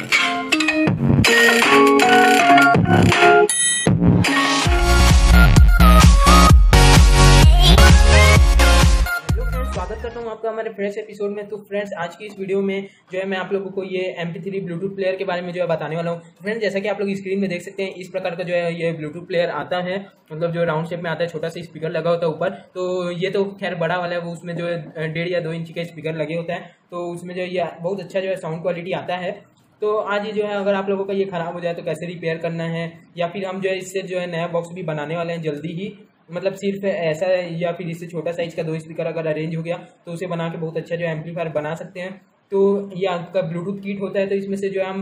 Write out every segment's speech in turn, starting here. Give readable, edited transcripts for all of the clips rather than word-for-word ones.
स्वागत करता हूँ आपका हमारे फ्रेश एपिसोड में। तो फ्रेंड्स, आज की इस वीडियो में जो है मैं आप लोगों को ये MP3 ब्लूटूथ प्लेयर के बारे में जो है बताने वाला हूँ। तो फ्रेंड्स, जैसा कि आप लोग स्क्रीन में देख सकते हैं, इस प्रकार का जो है ये ब्लूटूथ प्लेयर आता है। मतलब जो राउंड शेप में आता है, छोटा सा स्पीकर लगा होता है ऊपर। तो ये तो खैर बड़ा वाला है, वो उसमें जो है 1.5 या 2 इंच का स्पीकर लगे होता है। तो उसमें जो ये बहुत अच्छा जो है साउंड क्वालिटी आता है। तो आज ये जो है, अगर आप लोगों का ये ख़राब हो जाए तो कैसे रिपेयर करना है, या फिर हम जो है इससे जो है नया बॉक्स भी बनाने वाले हैं जल्दी ही। मतलब सिर्फ ऐसा या फिर इससे छोटा साइज का 2 स्पीकर अगर अरेंज हो गया तो उसे बना के बहुत अच्छा जो है एम्पलीफायर बना सकते हैं। तो ये आपका ब्लूटूथ किट होता है। तो इसमें से जो है हम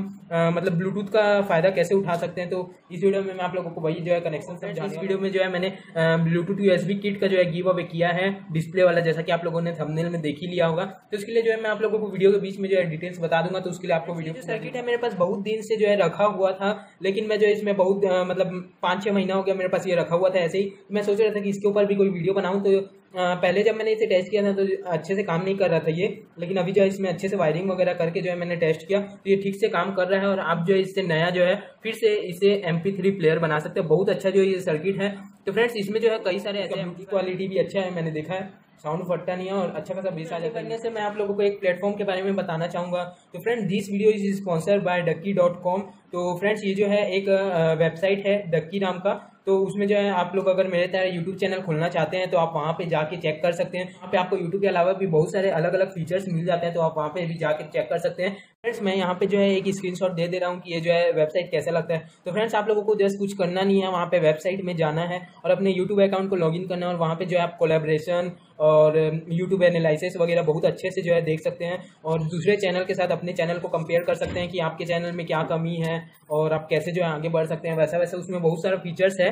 मतलब ब्लूटूथ का फ़ायदा कैसे उठा सकते हैं, तो इस वीडियो में मैं आप लोगों को वही जो है कनेक्शन समझाऊंगा। इस वीडियो में जो है मैंने ब्लूटूथ USB किट का जो है गिव अवे किया है, डिस्प्ले वाला, जैसा कि आप लोगों ने थंबनेल में देख ही लिया होगा। तो उसके लिए जो है मैं आप लोगों को वीडियो के बीच में जो है डिटेल्स बता दूंगा। तो उसके लिए आपको वीडियो सर्किट है मेरे पास बहुत दिन से जो है रखा हुआ था, लेकिन मैं जो इसमें बहुत मतलब 5-6 महीना हो गया मेरे पास ये रखा हुआ था ऐसे ही। मैं सोच रहा था कि इसके ऊपर भी कोई वीडियो बनाऊँ। तो पहले जब मैंने इसे टेस्ट किया था तो अच्छे से काम नहीं कर रहा था ये, लेकिन अभी जो है इसमें अच्छे से वायरिंग वगैरह करके जो है मैंने टेस्ट किया तो ये ठीक से काम कर रहा है। और आप जो है इससे नया जो है फिर से इसे MP3 प्लेयर बना सकते हैं। बहुत अच्छा जो ये सर्किट है। तो फ्रेंड्स, इसमें जो है कई सारे ऐसे क्वालिटी भी अच्छा है, मैंने देखा है, साउंड फटता नहीं है और अच्छा खासा बेस आ जाता है। से मैं आप लोगों को एक प्लेटफॉर्म के बारे में बताना चाहूँगा। तो friends, this video is sponsored by ducky.com। तो फ्रेंड्स, ये जो है एक वेबसाइट है डक्की नाम का। तो उसमें जो है आप लोग अगर मेरे तरह यूट्यूब चैनल खोलना चाहते हैं तो आप वहाँ पे जाके चेक कर सकते हैं। वहाँ पे आपको यूट्यूब के अलावा भी बहुत सारे अलग अलग फीचर्स मिल जाते हैं, तो आप वहाँ पे भी जाके चेक कर सकते हैं। फ्रेंड्स, मैं यहाँ पे जो है एक स्क्रीनशॉट दे दे रहा हूँ कि ये जो है वेबसाइट कैसा लगता है। तो फ्रेंड्स, आप लोगों को जस्ट कुछ करना नहीं है, वहाँ पे वेबसाइट में जाना है और अपने यूट्यूब अकाउंट को लॉगिन करना है। और वहाँ पे जो है आप कोलैबोरेशन और यूट्यूब एनालिसिस वगैरह बहुत अच्छे से जो है देख सकते हैं और दूसरे चैनल के साथ अपने चैनल को कंपेयर कर सकते हैं कि आपके चैनल में क्या कमी है और आप कैसे जो है आगे बढ़ सकते हैं। वैसा वैसा उसमें बहुत सारा फीचर्स है,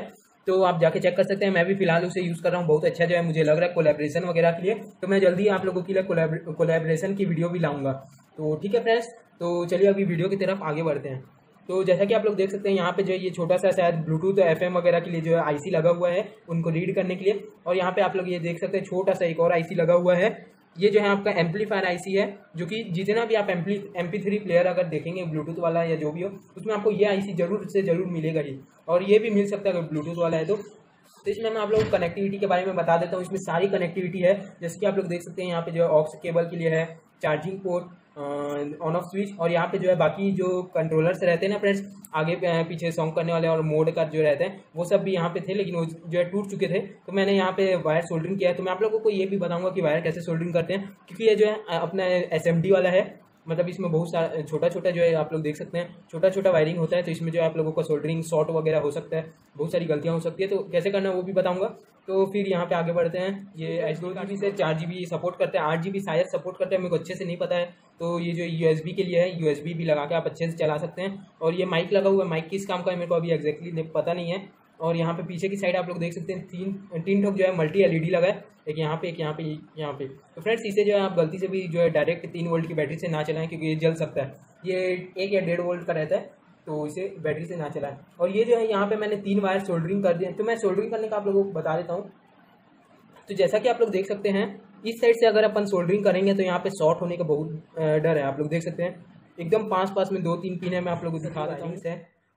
तो आप जाके चेक कर सकते हैं। मैं भी फिलहाल उसे यूज़ कर रहा हूँ, बहुत अच्छा जो है मुझे लग रहा है कोलैबोरेशन वगैरह के लिए। तो मैं जल्दी आप लोगों के लिए कोलैबोरेशन की वीडियो भी लाऊंगा। तो ठीक है फ्रेंड्स, तो चलिए अभी वीडियो की तरफ आगे बढ़ते हैं। तो जैसा कि आप लोग देख सकते हैं, यहाँ पे जो है ये छोटा सा शायद ब्लूटूथ FM वगैरह के लिए जो है IC लगा हुआ है, उनको रीड करने के लिए। और यहाँ पे आप लोग ये देख सकते हैं छोटा सा एक और IC लगा हुआ है। ये जो है आपका एम्पलीफायर IC है, जो कि जितना भी आप MP3 प्लेयर अगर देखेंगे ब्लूटूथ वाला या जो भी हो, उसमें आपको ये IC जरूर से जरूर मिलेगा ही। और ये भी मिल सकता है अगर ब्लूटूथ वाला है तो इसमें मैं आप लोगों को कनेक्टिविटी के बारे में बता देता हूँ। इसमें सारी कनेक्टिविटी है, जैसे कि आप लोग देख सकते हैं यहाँ पे जो है ऑक्स केबल के लिए है, charging port, on off switch, और यहाँ पे जो है बाकी जो कंट्रोलर्स रहते हैं ना फ्रेंड्स, आगे पीछे सॉन्ग करने वाले और मोड का जो रहते हैं, वो सब भी यहाँ पे थे, लेकिन वो जो है टूट चुके थे। तो मैंने यहाँ पे वायर सोल्डरिंग किया है। तो मैं आप लोगों को ये भी बताऊंगा कि वायर कैसे सोल्डरिंग करते हैं, क्योंकि ये जो है अपना SMD वाला है। मतलब इसमें बहुत सारा छोटा छोटा जो है आप लोग देख सकते हैं, छोटा छोटा वायरिंग होता है। तो इसमें जो है आप लोगों का सोल्डरिंग शॉर्ट वगैरह हो सकता है, बहुत सारी गलतियाँ हो सकती है। तो कैसे करना है वो भी बताऊंगा। तो फिर यहाँ पे आगे बढ़ते हैं। ये SD से 4GB सपोर्ट करते हैं, 8GB शायद सपोर्ट करते हैं, मेरे को अच्छे से नहीं पता है। तो ये जो USB के लिए है, USB भी लगा के आप अच्छे से चला सकते हैं। और ये माइक लगा हुआ है, माइक किस काम का है मेरे को अभी एग्जैक्टली पता नहीं है। और यहाँ पे पीछे की साइड आप लोग देख सकते हैं तीन ठोक जो है मल्टी LED लगा है, एक यहाँ पे, एक यहाँ पे, यहाँ पे। तो फ्रेंड्स, इसे जो है आप गलती से भी जो है डायरेक्ट 3 वोल्ट की बैटरी से ना चलाएं, क्योंकि ये जल सकता है। ये 1 या 1.5 वोल्ट का रहता है, तो इसे बैटरी से ना चलाएं। और ये जो है यहाँ पे मैंने 3 वायर सोल्डरिंग कर दिए। तो मैं सोल्डरिंग करने का आप लोगों को बता देता हूँ। तो जैसा कि आप लोग देख सकते हैं, इस साइड से अगर अपन सोल्डरिंग करेंगे तो यहाँ पे शॉर्ट होने का बहुत डर है। आप लोग देख सकते हैं एकदम पास में 2-3 पिन है। मैं आप लोगों को दिखा देता हूँ,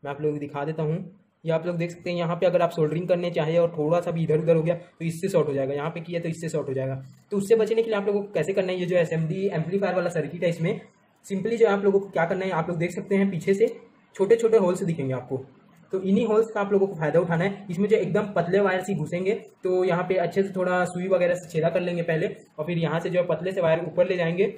मैं आप लोगों को दिखा देता हूँ। ये आप लोग देख सकते हैं, यहाँ पे अगर आप सोल्डरिंग करने चाहे और थोड़ा सा भी इधर उधर हो गया तो इससे शॉर्ट हो जाएगा। यहाँ पे किया तो इससे शॉर्ट हो जाएगा। तो उससे बचने के लिए आप लोगों को कैसे करना है, ये जो SMD एम्पलीफायर वाला सर्किट है, इसमें सिंपली जो आप लोगों को क्या करना है, आप लोग देख सकते हैं पीछे से छोटे छोटे होल्स दिखेंगे आपको। तो इन्हीं होल्स का आप लोगों को फायदा उठाना है। इसमें जो एकदम पतले वायर से घुसेंगे तो यहाँ पे अच्छे से थोड़ा सुई वगैरह से छेदा कर लेंगे पहले, और फिर यहाँ से जो है पतले से वायर ऊपर ले जाएंगे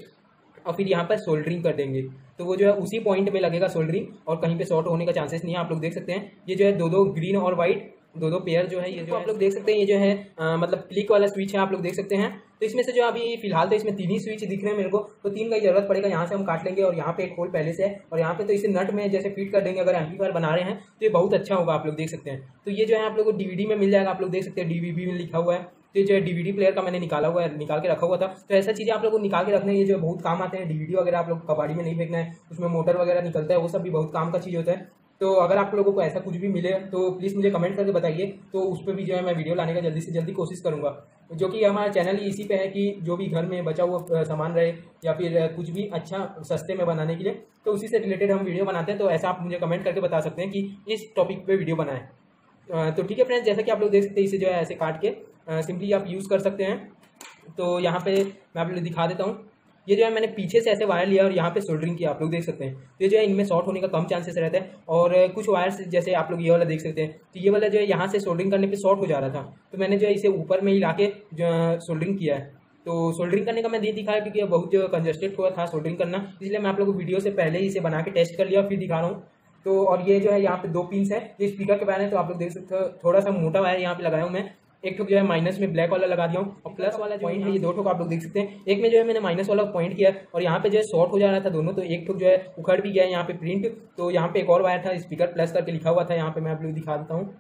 और फिर यहाँ पर सोल्डरिंग कर देंगे। तो वो जो है उसी पॉइंट में लगेगा सोल्डरिंग, और कहीं पे शॉर्ट होने का चांसेस नहीं है। आप लोग देख सकते हैं ये जो है 2-2 ग्रीन और वाइट 2-2 पेयर जो है, ये जो आप लोग देख सकते हैं, ये जो है मतलब क्लिक वाला स्विच है, आप लोग देख सकते हैं। तो इसमें से जो अभी फिलहाल तो इसमें 3 ही स्विच दिख रहे हैं मेरे को, तो 3 का ही जरूरत पड़ेगा। यहाँ से हम काट लेंगे और यहाँ पे एक होल पहले से है, और यहाँ पे तो इसे नट में जैसे फिट कर देंगे। अगर एम्पलीफायर बना रहे हैं तो ये बहुत अच्छा होगा, आप लोग देख सकते हैं। तो ये जो है आप लोग को DVD में मिल जाएगा, आप लोग देख सकते हैं DVB में लिखा हुआ है। तो ये जो है DVD प्लेयर का मैंने निकाल के रखा हुआ था। तो ऐसा चीज़ें आप लोगों को निकाल के रखना है, ये जो बहुत काम आते हैं। DVD वगैरह आप लोग कबाड़ी में नहीं फेंकना है, उसमें मोटर वगैरह निकलता है, वो सब भी बहुत काम का चीज़ होता है। तो अगर आप लोगों को ऐसा कुछ भी मिले तो प्लीज़ मुझे कमेंट करके बताइए, तो उस पर भी जो है मैं वीडियो लाने का जल्दी से जल्दी कोशिश करूँगा। जो कि हमारा चैनल ही इसी पे है कि जो भी घर में बचा हुआ सामान रहे या फिर कुछ भी अच्छा सस्ते में बनाने के लिए, तो उसी से रिलेटेड हम वीडियो बनाते हैं। तो ऐसा आप मुझे कमेंट करके बता सकते हैं कि इस टॉपिक पे वीडियो बनाएं। तो ठीक है फ्रेंड्स, जैसा कि आप लोग देख सकते हैं, इसे जो है ऐसे काट के सिंपली आप यूज़ कर सकते हैं। तो यहाँ पे मैं आप लोग दिखा देता हूँ। ये जो है मैंने पीछे से ऐसे वायर लिया और यहाँ पे सोल्डरिंग किया, आप लोग देख सकते हैं। तो ये जो है इनमें शॉर्ट होने का कम चांसेस रहता है। और कुछ वायर्स जैसे आप लोग ये वाला देख सकते हैं, तो ये वाला जो है यहाँ से सोल्डरिंग करने पे शॉर्ट हो जा रहा था, तो मैंने जो है इसे ऊपर में ही ला के जो सोल्डरिंग किया है। तो सोल्डरिंग करने का मैं नहीं दिखाया क्योंकि बहुत जो कंजस्टेड हुआ था सोल्डरिंग करना, इसलिए मैं आप लोगों को वीडियो से पहले ही इसे बना के टेस्ट कर लिया फिर दिखा रहा हूँ। तो और ये जो है यहाँ पे 2 पिन्स है, ये स्पीकर के वायर है। तो आप लोग देख सकते हो थोड़ा सा मोटा वायर यहाँ पे लगाया हूँ मैं। एक ठोक जो है माइनस में ब्लैक वाला लगा दिया हूँ, और प्लस वाला पॉइंट है, ये 2 ठोक आप लोग देख सकते हैं। एक में जो है मैंने माइनस वाला पॉइंट किया और यहाँ पे जो है शॉर्ट हो जा रहा था दोनों, तो एक ठोक जो है उखड़ भी गया है यहाँ पे प्रिंट। तो यहाँ पे एक और वायर था, स्पीकर प्लस करके लिखा हुआ था, यहाँ पे मैं आप लोग दिखा देता हूँ।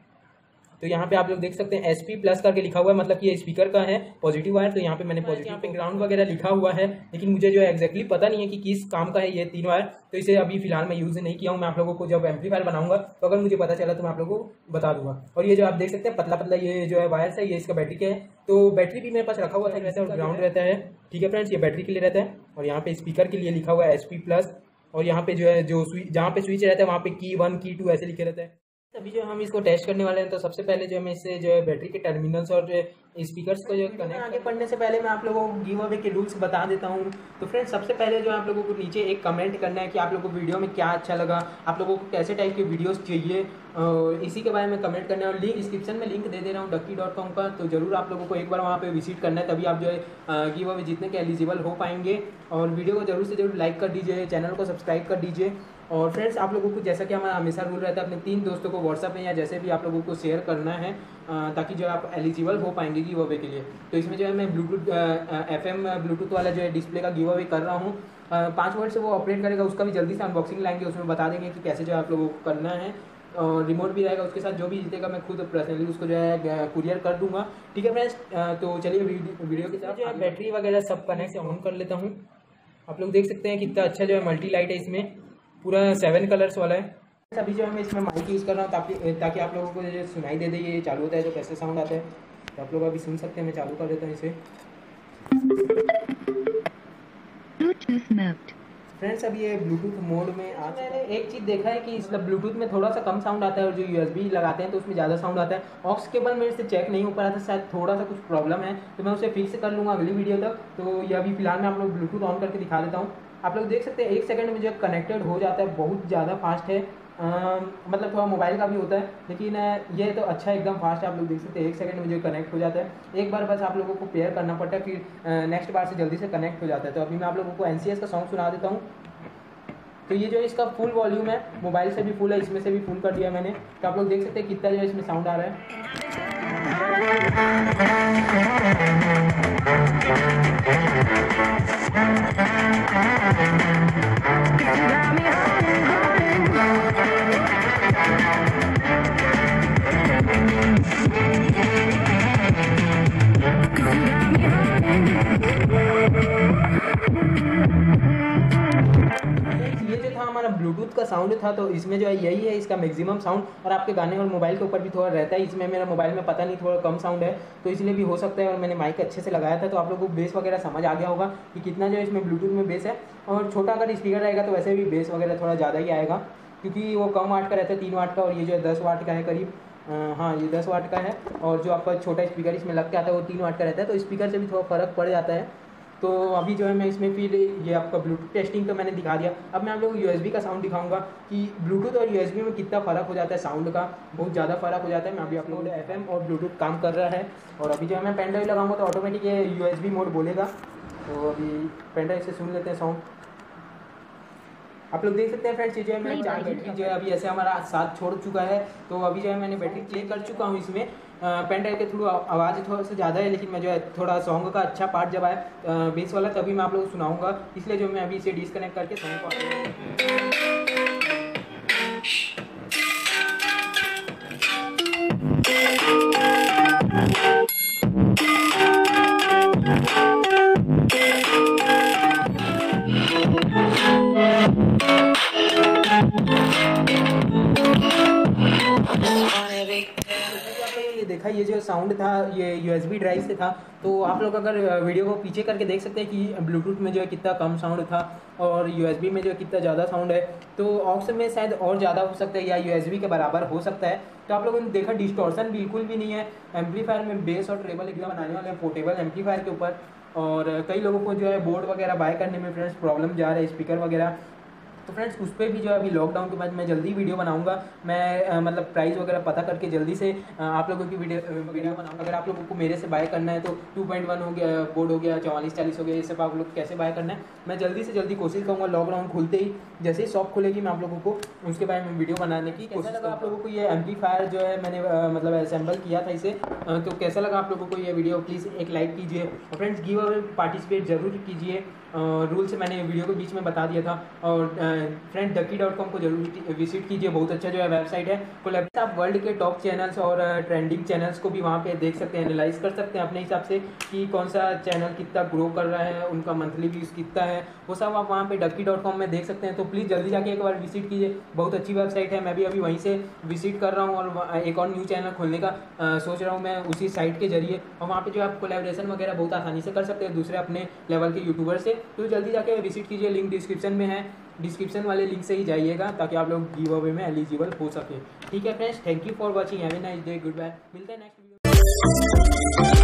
तो यहाँ पे आप लोग देख सकते हैं SP प्लस करके लिखा हुआ है, मतलब कि ये स्पीकर का है पॉजिटिव वायर। तो यहाँ पे मैंने पॉजिटिव, यहाँ पे ग्राउंड वगैरह लिखा हुआ है, लेकिन मुझे जो है एक्जैक्टली पता नहीं है कि किस काम का है ये 3 वायर। तो इसे अभी फिलहाल मैं यूज़ नहीं किया हूँ। मैं आप लोगों को जब एम्पलीफायर बनाऊंगा तो अगर मुझे पता चला तो मैं आप लोगों को बता दूंगा। और ये जो आप देख सकते हैं पतला पतला ये जो है वायर्स है, ये इसका बैटरी का है। तो बैटरी भी मेरे पास रखा हुआ था वैसे, और ग्राउंड रहता है। ठीक है फ्रेंड्स, ये बैटरी के लिए रहता है। और यहाँ पे स्पीकर के लिए लिखा हुआ है SP प्लस, और यहाँ पे जो है जो स्विच, जहाँ पे स्विच रहता है वहाँ पे की 1 की 2 ऐसे लिखे रहता है। अभी जो हम इसको टेस्ट करने वाले हैं, तो सबसे पहले जो मैं इससे जो है बैटरी के टर्मिनल्स और स्पीकर्स को जो कनेक्ट, आगे पढ़ने से पहले मैं आप लोगों को गिव अवे के रूल्स बता देता हूँ। तो फ्रेंड्स, सबसे पहले जो आप लोगों को नीचे एक कमेंट करना है कि आप लोगों को वीडियो में क्या अच्छा लगा, आप लोगों को कैसे टाइप के वीडियोस चाहिए, इसी के बारे में कमेंट करना है। और लिंक डिस्क्रिप्शन में लिंक दे दे रहा हूँ ducky.com का, तो जरूर आप लोगों को एक बार वहाँ पे विजिट करना है, तभी आप जो है गिव अवे जीतने के एलिजिबल हो पाएंगे। और वीडियो को जरूर से जरूर लाइक कर दीजिए, चैनल को सब्सक्राइब कर दीजिए। और फ्रेंड्स, आप लोगों को जैसा कि हमारा हमेशा रूल रहता है, अपने 3 दोस्तों को व्हाट्सएप में या जैसे भी आप लोगों को शेयर करना है, ताकि जो आप एलिजिबल हो पाएंगे गिव अवे के लिए। तो इसमें जो है मैं ब्लूटूथ FM ब्लूटूथ वाला जो है डिस्प्ले का गिव अवे कर रहा हूँ। 5 मिनट से वो ऑपरेट करेगा, उसका भी जल्दी से अनबॉक्सिंग लाएंगे, उसमें बता देंगे कि कैसे जो है आप लोगों को करना है। और रिमोट भी रहेगा उसके साथ, जो भी जीतेगा मैं खुद पर्सनली उसको जो है कुरियर कर दूंगा। ठीक है फ्रेंड्स, तो चलिए वीडियो की तरफ। जो है बैटरी वगैरह सब कनेक्ट ऑन कर लेता हूँ। आप लोग देख सकते हैं कितना अच्छा जो है मल्टी लाइट है, इसमें पूरा 7 कलर्स वाला है। अभी जो है मैं इसमें माइक यूज़ कर रहा हूँ ताकि आप लोगों को जो सुनाई दे ये चालू होता है तो कैसे साउंड आता है, तो आप लोग अभी सुन सकते हैं। मैं चालू कर देता हूँ इसे। फ्रेंड्स, अभी ये ब्लूटूथ मोड में आज मैंने एक चीज़ देखा है कि इस ब्लूटूथ में थोड़ा सा कम साउंड आता है, और जो USB लगाते हैं तो उसमें ज़्यादा साउंड आता है। ऑक्स केबल मेरे से चेक नहीं हो पा रहा था, शायद थोड़ा सा कुछ प्रॉब्लम है, तो मैं उसे फिक्स कर लूँगा अगली वीडियो तक। तो ये अभी फिलहाल मैं आप लोग ब्लूटूथ ऑन करके दिखा देता हूँ। आप लोग देख सकते हैं 1 सेकंड में जो कनेक्टेड हो जाता है, बहुत ज़्यादा फास्ट है। मतलब थोड़ा मोबाइल का भी होता है, लेकिन ये तो अच्छा एकदम फास्ट है। आप लोग देख सकते हैं 1 सेकंड में जो कनेक्ट हो जाता है। एक बार बस आप लोगों को पेयर करना पड़ता है, फिर नेक्स्ट बार से जल्दी से कनेक्ट हो जाता है। तो अभी मैं आप लोगों को NCS का सॉन्ग सुना देता हूँ। तो ये जो इसका फुल वॉल्यूम है, मोबाइल से भी फुल है, इसमें से भी फुल कर दिया मैंने। तो आप लोग देख सकते हैं कितना जो है इसमें साउंड आ रहा है। ये जो था हमारा ब्लूटूथ का साउंड था, तो इसमें जो है यही है इसका मैक्सिमम साउंड। और आपके गाने और मोबाइल के ऊपर भी थोड़ा रहता है, इसमें मेरा मोबाइल में पता नहीं थोड़ा कम साउंड है, तो इसलिए भी हो सकता है। और मैंने माइक अच्छे से लगाया था, तो आप लोगों को बेस वगैरह समझ आ गया होगा कि कितना जो है इसमें ब्लूटूथ में बेस है। और छोटा अगर स्पीकर रहेगा तो वैसे भी बेस वगैरह थोड़ा ज़्यादा ही आएगा, क्योंकि वो कम वाट का रहता है, 3 वाट का, और ये जो है 10 वाट का है करीब। हाँ, ये 10 वाट का है। और जो आपका छोटा स्पीकर इसमें लग के आता है वो 3 वाट का रहता है, तो स्पीकर से भी थोड़ा फ़र्क पड़ जाता है। तो अभी जो है मैं इसमें फिर ये आपका ब्लूटूथ टेस्टिंग तो मैंने दिखा दिया। अब मैं आप लोगों को USB का साउंड दिखाऊंगा कि ब्लूटूथ और USB में कितना फ़र्क हो जाता है, साउंड का बहुत ज़्यादा फ़र्क हो जाता है। मैं अभी आप लोगों को FM और ब्लूटूथ काम कर रहा है। और अभी जो है मैं पेन ड्राइव लगाऊंगा तो ऑटोमेटिक ये USB मोड बोलेगा। तो अभी पेन ड्राइव से सुन लेते हैं साउंड। आप लोग देख सकते हैं फ्रेंड्स, ये जो है मैं बैटरी जो है अभी ऐसे हमारा साथ छोड़ चुका है। तो अभी जो है मैंने बैटरी चेक कर चुका हूँ। इसमें पेन ड्राइव के थ्रू आवाज़ थोड़ा सा ज़्यादा है, लेकिन मैं जो है थोड़ा सॉन्ग का अच्छा पार्ट जब आए बेस वाला तभी मैं आप लोगों को सुनाऊंगा, इसलिए जो मैं अभी इसे डिस्कनेक्ट करके सॉन्ग को देखा ये जो साउंड था ये USB ड्राइव से था, तो आप लोग अगर वीडियो को पीछे करके देख सकते हैं कि ब्लूटूथ में जो है कितना कम साउंड था और USB में जो है कितना ज़्यादा साउंड है। तो ऑक्स में शायद और ज़्यादा हो सकता है या USB के बराबर हो सकता है। तो आप लोगों ने देखा डिस्टॉर्शन बिल्कुल भी नहीं है। एम्पलीफायर में बेस और ट्रेबल एकदम बनाने वाले हैं पोर्टेबल एम्पलीफायर के ऊपर। और कई लोगों को जो है बोर्ड वगैरह बाय करने में फ्रेंड्स प्रॉब्लम जा रहा है, स्पीकर वगैरह। तो फ्रेंड्स उस पर भी जो है अभी लॉकडाउन के बाद मैं जल्दी वीडियो बनाऊंगा। मैं मतलब प्राइस वगैरह पता करके जल्दी से आप लोगों की वीडियो बनाऊंगा। अगर आप लोगों को मेरे से बाय करना है तो 2.1 हो गया, बोर्ड हो गया, 4440 हो गया, ये सब आप लोग कैसे बाय करना है मैं जल्दी से जल्दी कोशिश करूँगा। लॉकडाउन खुलते ही जैसे ही शॉप खुलेगी मैं आप लोगों को उसके बारे में वीडियो बनाने की कोशिश करूँगा। आप लोगों को ये एम्पलीफायर जो है मैंने मतलब असेंबल किया था इसे, तो कैसा लगा आप लोगों को ये वीडियो प्लीज़ एक लाइक कीजिए। और फ्रेंड्स गिव अवे पार्टिसिपेट जरूर कीजिए। रूल्स मैंने वीडियो के बीच में बता दिया था। और फ्रेंड ducky.com को जरूर विजिट कीजिए, बहुत अच्छा जो है वेबसाइट है। कोलैब आप वर्ल्ड के टॉप चैनल्स और ट्रेंडिंग चैनल्स को भी वहाँ पे देख सकते हैं, एनालाइज कर सकते हैं अपने हिसाब से कि कौन सा चैनल कितना ग्रो कर रहा है, उनका मंथली व्यूज़ कितना है, वो सब आप वहाँ पे ducky.com में देख सकते हैं। तो प्लीज़ जल्दी जाके एक बार विजिट कीजिए, बहुत अच्छी वेबसाइट है। मैं भी अभी वहीं से विजिट कर रहा हूँ और एक और न्यू चैनल खोलने का सोच रहा हूँ मैं उसी साइट के जरिए। और वहाँ पे जो आप कोलैबोरेशन वगैरह बहुत आसानी से कर सकते हैं दूसरे अपने लेवल के यूट्यूबर से। तो जल्दी जाके विजिट कीजिए, लिंक डिस्क्रिप्शन में है, डिस्क्रिप्शन वाले लिंक से ही जाइएगा ताकि आप लोग गिव अवे में एलिजिबल हो सके। ठीक है friends, thank you for watching, have a nice day, good bye, मिलते हैं नेक्स्ट वीडियो।